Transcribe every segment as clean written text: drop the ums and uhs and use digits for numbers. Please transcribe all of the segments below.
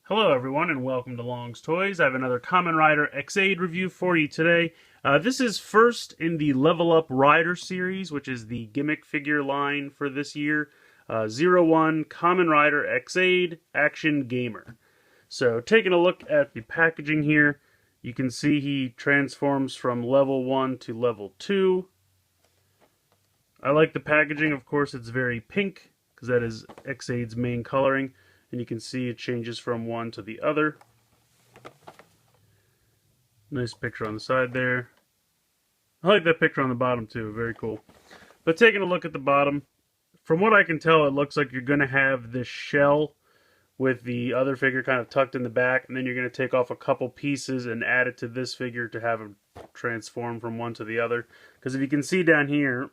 Hello everyone and welcome to Long's Toys. I have another Kamen Rider X8 review for you today. This is first in the Level Up Rider series, which is the gimmick figure line for this year. 01 Kamen Rider X8 Action Gamer. So taking a look at the packaging here, you can see he transforms from level 1 to level 2. I like the packaging. Of course, it's very pink because that is X8's main coloring. And you can see it changes from one to the other. Nice picture on the side there. I like that picture on the bottom too, very cool. But taking a look at the bottom, from what I can tell, it looks like you're going to have this shell with the other figure kind of tucked in the back, and then you're going to take off a couple pieces and add it to this figure to have them transform from one to the other. Because if you can see down here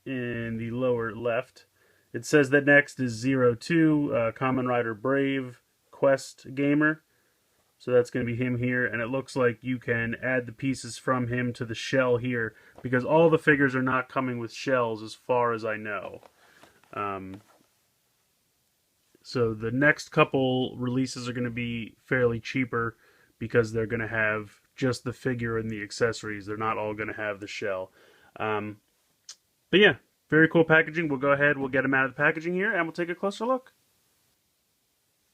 in the lower left, it says that next is 02, Kamen Rider Brave Quest Gamer. So that's going to be him here, and it looks like you can add the pieces from him to the shell here, because all the figures are not coming with shells as far as I know. So the next couple releases are going to be fairly cheaper, because they're going to have just the figure and the accessories. They're not all going to have the shell. But yeah. Very cool packaging. We'll go ahead, we'll get them out of the packaging here, and we'll take a closer look.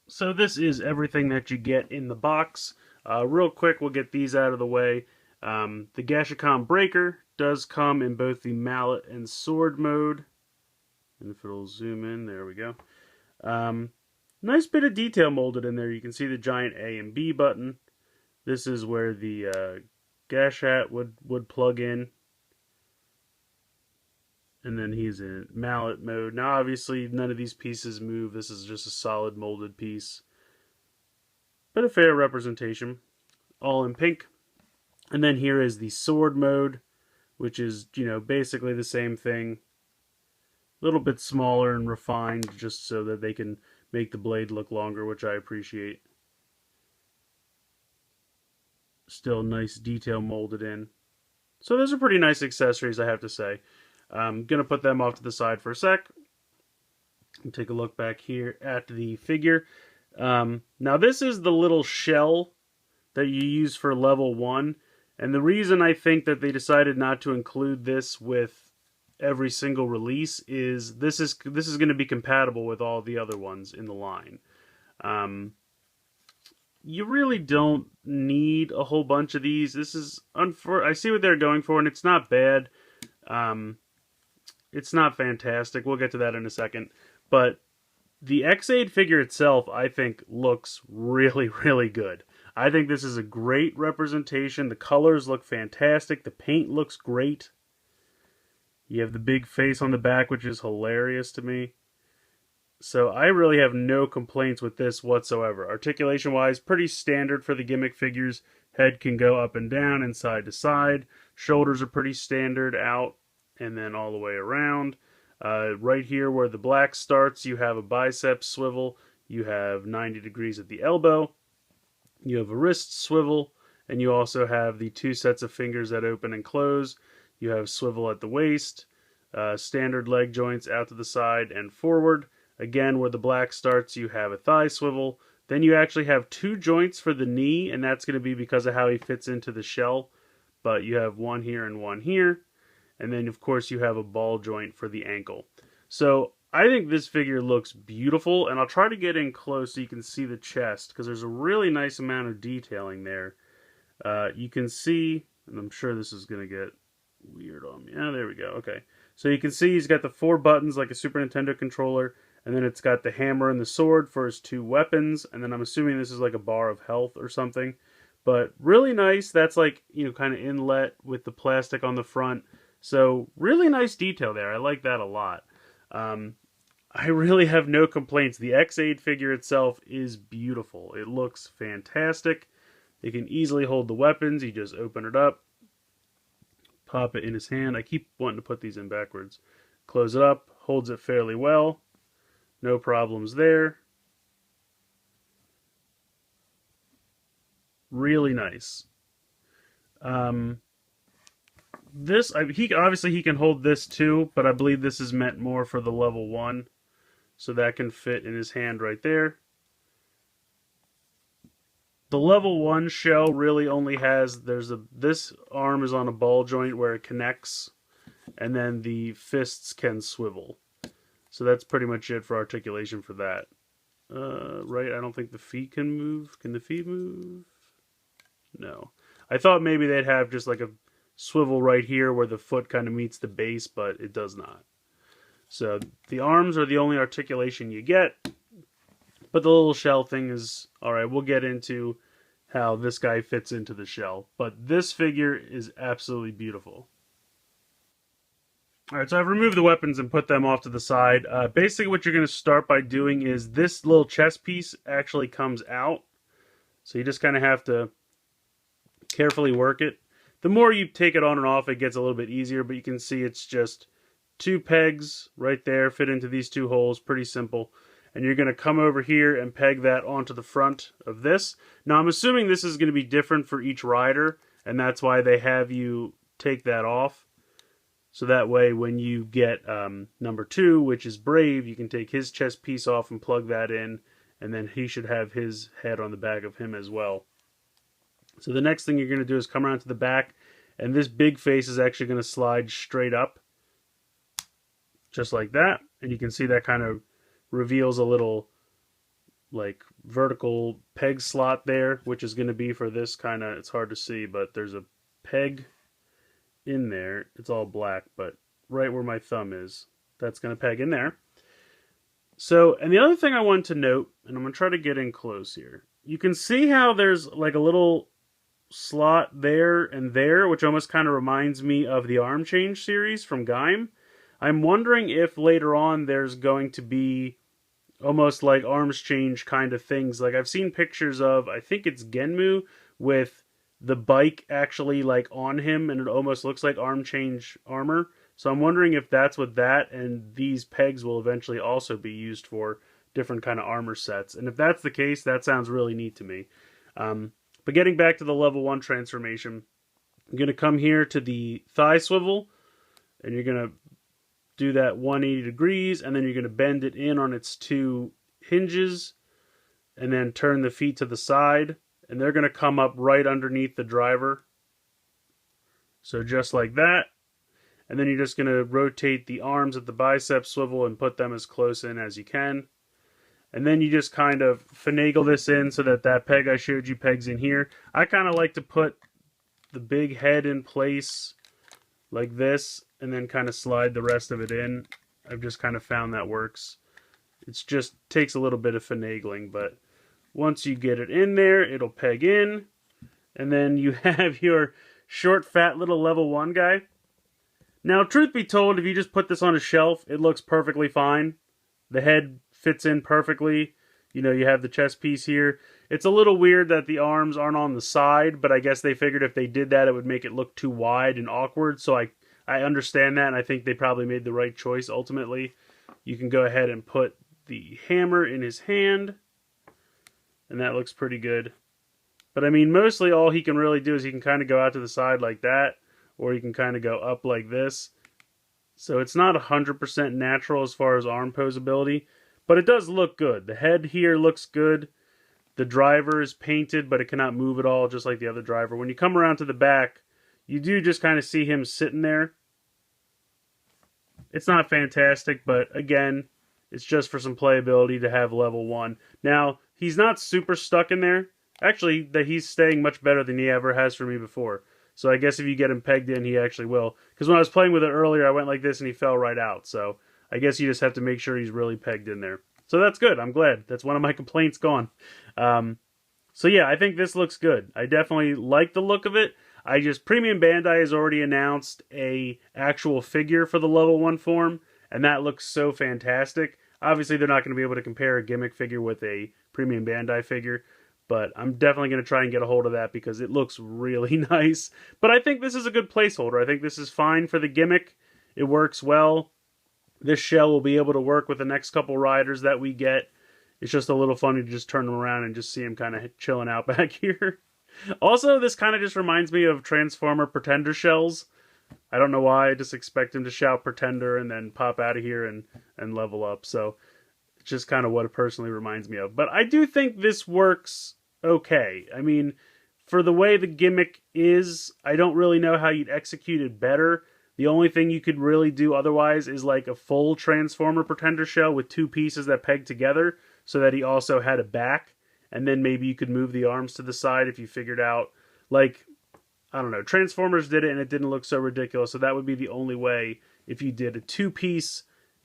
So this is everything that you get in the box. Real quick, we'll get these out of the way. The Gashicon Breaker does come in both the mallet and sword mode. And if it'll zoom in, there we go. Nice bit of detail molded in there. You can see the giant A and B button. This is where the Gashat would plug in. And then he's in mallet mode. Now, obviously, none of these pieces move. This is just a solid molded piece. But a fair representation. All in pink. And then here is the sword mode, which is, basically the same thing. A little bit smaller and refined, just so that they can make the blade look longer, which I appreciate. Still nice detail molded in. So those are pretty nice accessories, I have to say. I'm going to put them off to the side for a sec and take a look back here at the figure. Now this is the little shell that you use for level 1, and the reason I think that they decided not to include this with every single release is this is going to be compatible with all the other ones in the line. You really don't need a whole bunch of these. This is I see what they're going for, and it's not bad. It's not fantastic. We'll get to that in a second. But the X8 figure itself, I think, looks really, really good. I think this is a great representation. The colors look fantastic. The paint looks great. You have the big face on the back, which is hilarious to me. So I really have no complaints with this whatsoever. Articulation-wise, pretty standard for the gimmick figures. Head can go up and down and side to side. Shoulders are pretty standard out and then all the way around. Right here where the black starts, you have a bicep swivel. You have 90 degrees at the elbow. You have a wrist swivel. And you also have the two sets of fingers that open and close. You have swivel at the waist. Standard leg joints out to the side and forward. Again, where the black starts, you have a thigh swivel. Then you actually have two joints for the knee, and that's going to be because of how he fits into the shell. But you have one here and one here. And then, of course, you have a ball joint for the ankle. So I think this figure looks beautiful, and I'll try to get in close so you can see the chest, because there's a really nice amount of detailing there. You can see, and I'm sure this is going to get weird on me. Ah, there we go. Okay. So you can see he's got the 4 buttons like a Super Nintendo controller, and then it's got the hammer and the sword for his 2 weapons, and then I'm assuming this is like a bar of health or something. But really nice. That's like, kind of inlet with the plastic on the front. So really nice detail there. I like that a lot. I really have no complaints. The X8 figure itself is beautiful. It looks fantastic. It can easily hold the weapons. You just open it up, pop it in his hand. I keep wanting to put these in backwards. Close it up, holds it fairly well. No problems there. Really nice. He can hold this too, but I believe this is meant more for the level 1. So that can fit in his hand right there. The level 1 shell really only has, this arm is on a ball joint where it connects, and then the fists can swivel. So that's pretty much it for articulation for that. Right, I don't think the feet can move. Can the feet move? No. I thought maybe they'd have just like a swivel right here where the foot kind of meets the base, but it does not. So the arms are the only articulation you get, but the little shell thing is, alright, we'll get into how this guy fits into the shell. But this figure is absolutely beautiful. Alright, so I've removed the weapons and put them off to the side. Basically what you're going to start by doing is this little chest piece actually comes out. So you just kind of have to carefully work it. The more you take it on and off, it gets a little bit easier, but you can see it's just 2 pegs right there, fit into these 2 holes, pretty simple. And you're going to come over here and peg that onto the front of this. Now I'm assuming this is going to be different for each rider, and that's why they have you take that off. So that way when you get number 2, which is Brave, you can take his chest piece off and plug that in, and then he should have his head on the back of him as well. So the next thing you're going to do is come around to the back, and this big face is actually going to slide straight up, just like that. And you can see that kind of reveals a little like vertical peg slot there, which is going to be for this kind of, it's hard to see, but there's a peg in there. It's all black, but right where my thumb is, that's going to peg in there. So, and the other thing I want to note, and I'm going to try to get in close here, you can see how there's like a little slot there and there, which almost kind of reminds me of the arm change series from Kamen. I'm wondering if later on there's going to be almost like arms change kind of things. Like I've seen pictures of, I think it's Genmu, with the bike actually like on him, and it almost looks like arm change armor. So I'm wondering if that's what that and these pegs will eventually also be used for, different kind of armor sets. And if that's the case, that sounds really neat to me. But getting back to the level 1 transformation, I'm going to come here to the thigh swivel, and you're going to do that 180 degrees, and then you're going to bend it in on its 2 hinges, and then turn the feet to the side, and they're going to come up right underneath the driver. So just like that. And then you're just going to rotate the arms at the bicep swivel and put them as close in as you can. And then you just kind of finagle this in so that that peg I showed you pegs in here. I kind of like to put the big head in place like this and then kind of slide the rest of it in. I've just kind of found that works. It just takes a little bit of finagling, but once you get it in there, it'll peg in. And then you have your short, fat little level 1 guy. Now, truth be told, if you just put this on a shelf, it looks perfectly fine. The head fits in perfectly. You know, you have the chest piece here. It's a little weird that the arms aren't on the side, but I guess they figured if they did that, it would make it look too wide and awkward. So I understand that, and I think they probably made the right choice ultimately. You can go ahead and put the hammer in his hand, and that looks pretty good. But I mean, mostly all he can really do is he can kind of go out to the side like that, or he can kind of go up like this. So it's not 100% natural as far as arm posability, but it does look good. The head here looks good. The driver is painted, but it cannot move at all, just like the other driver. When you come around to the back, you do just kind of see him sitting there. It's not fantastic, but again, it's just for some playability to have level 1. Now, he's not super stuck in there. Actually, that he's staying much better than he ever has for me before. So I guess if you get him pegged in, he actually will. Because when I was playing with it earlier, I went like this and he fell right out. So I guess you just have to make sure he's really pegged in there. So that's good. I'm glad. That's one of my complaints gone. So yeah, I think this looks good. I definitely like the look of it. Premium Bandai has already announced a actual figure for the level 1 form, and that looks so fantastic. Obviously, they're not going to be able to compare a gimmick figure with a Premium Bandai figure, but I'm definitely going to try and get a hold of that because it looks really nice. But I think this is a good placeholder. I think this is fine for the gimmick. It works well. This shell will be able to work with the next couple riders that we get. It's just a little funny to just turn them around and just see him kind of chilling out back here. Also, this kind of just reminds me of Transformer Pretender shells. I don't know why. I just expect him to shout Pretender and then pop out of here and level up. So it's just kind of what it personally reminds me of. But I do think this works okay. I mean, for the way the gimmick is, I don't really know how you'd execute it better. The only thing you could really do otherwise is like a full Transformer Pretender shell with two pieces that peg together so that he also had a back. And then maybe you could move the arms to the side if you figured out, like, I don't know, Transformers did it and it didn't look so ridiculous. So that would be the only way if you did a two-piece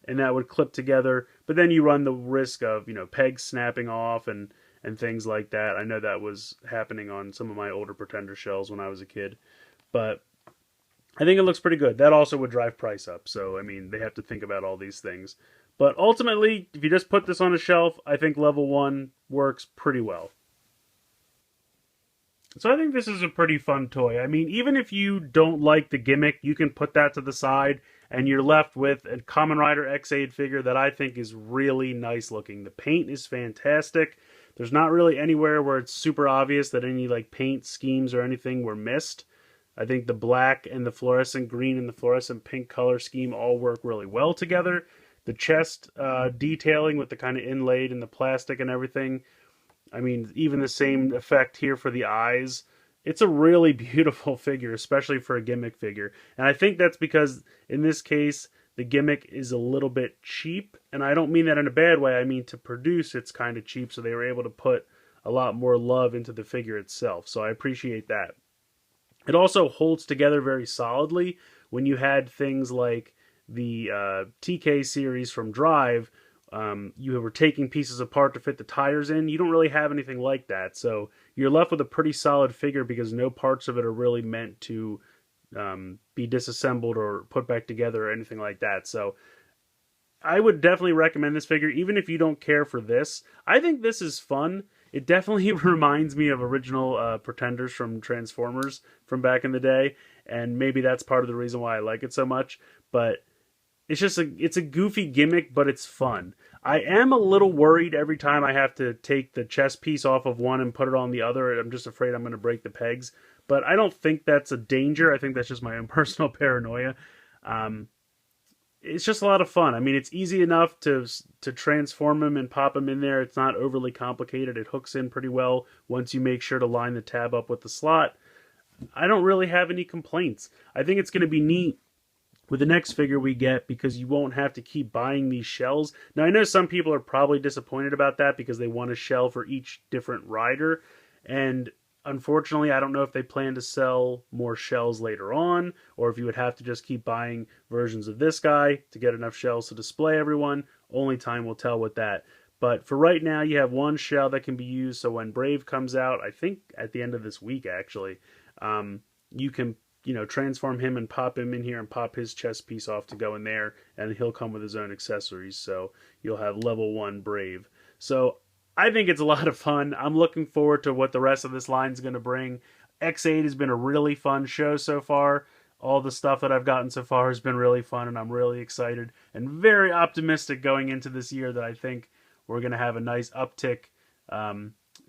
and that would clip together. But then you run the risk of, pegs snapping off and things like that. I know that was happening on some of my older Pretender shells when I was a kid. But I think it looks pretty good. That also would drive price up. So, I mean, they have to think about all these things. But ultimately, if you just put this on a shelf, I think level 1 works pretty well. So I think this is a pretty fun toy. I mean, even if you don't like the gimmick, you can put that to the side and you're left with a Kamen Rider X8 figure that I think is really nice looking. The paint is fantastic. There's not really anywhere where it's super obvious that any like paint schemes or anything were missed. I think the black and the fluorescent green and the fluorescent pink color scheme all work really well together. The chest detailing with the kind of inlaid in the plastic and everything. I mean, even the same effect here for the eyes. It's a really beautiful figure, especially for a gimmick figure. And I think that's because, in this case, the gimmick is a little bit cheap. And I don't mean that in a bad way. I mean, to produce, it's kind of cheap. So they were able to put a lot more love into the figure itself. So I appreciate that. It also holds together very solidly. When you had things like the TK series from Drive, you were taking pieces apart to fit the tires in. You don't really have anything like that. So you're left with a pretty solid figure because no parts of it are really meant to be disassembled or put back together or anything like that. So I would definitely recommend this figure, even if you don't care for this. I think this is fun. It definitely reminds me of original Pretenders from Transformers from back in the day, and maybe that's part of the reason why I like it so much. But it's a goofy gimmick, but it's fun. I am a little worried every time I have to take the chest piece off of one and put it on the other. I'm just afraid I'm going to break the pegs. But I don't think that's a danger. I think that's just my own personal paranoia. It's just a lot of fun. I mean, it's easy enough to transform him and pop him in there. It's not overly complicated. It hooks in pretty well once you make sure to line the tab up with the slot. I don't really have any complaints. I think it's going to be neat with the next figure we get because you won't have to keep buying these shells. Now, I know some people are probably disappointed about that because they want a shell for each different rider. And unfortunately, I don't know if they plan to sell more shells later on, or if you would have to just keep buying versions of this guy to get enough shells to display everyone. Only time will tell with that. But for right now, you have one shell that can be used, so when Brave comes out, I think at the end of this week, actually, you can transform him and pop him in here and pop his chest piece off to go in there, and he'll come with his own accessories, so you'll have level 1 Brave. So I think it's a lot of fun. I'm looking forward to what the rest of this line is going to bring. X8 has been a really fun show so far. All the stuff that I've gotten so far has been really fun, and I'm really excited and very optimistic going into this year that I think we're going to have a nice uptick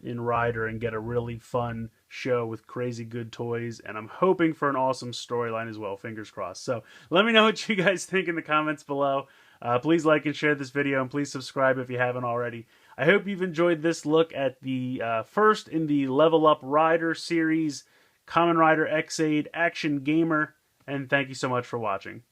in Rider and get a really fun show with crazy good toys, and I'm hoping for an awesome storyline as well. Fingers crossed. So let me know what you guys think in the comments below. Please like and share this video, and please subscribe if you haven't already. I hope you've enjoyed this look at the first in the Level Up Rider series, Kamen Rider X8 Action Gamer, and thank you so much for watching.